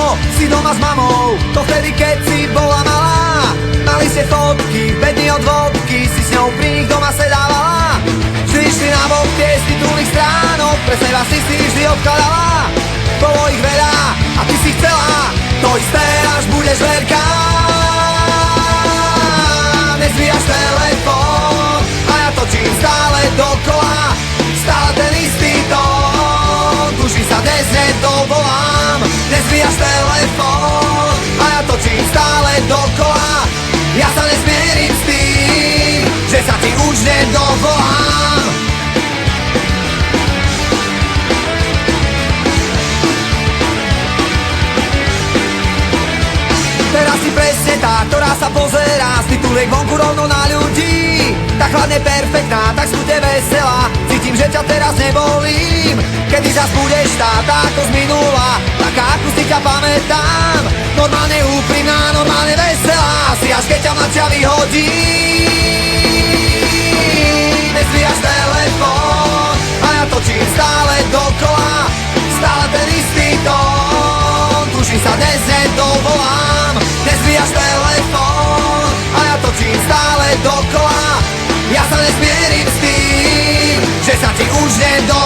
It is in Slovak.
Ako si doma s mamou, to vtedy keď si bola malá. Mali ste fotky, bedny od vodky, si s ňou pri nich doma sedávala. Vždy išli na bok tie z titulných stránok, pre seba si vždy obkladala. Bolo ich veľa a ty si chcela to isté, až budeš veľká. Nezvíjaš telefón a ja točím stále dokola, stále ten istý tón, duši sa dnes nedovolám. Nezvíjaš telefón a ja točím stále dokola, ja sa nesmierim s tým, že sa ti už nedovolám. Teraz si presne tá, ktorá sa pozerá z tituliek vonku rovno na ľudí. Tak hladne perfektná, tak smutne veselá, cítim, že ťa teraz nebolím. Kedy zas budeš tá ako z minula, taká ako si ťa pamätám. Normálne úprimná, normálne veselá, si až keď ťa mladšia vyhodí. Nezvíjaš telefón a ja točím stále dokola, stále ten istý tón, duši sa dnes nedovolám. Nezvíjaš telefón a ja točím stále dokola, ja sa nesmierim s tým, že sa ti už nedovolám.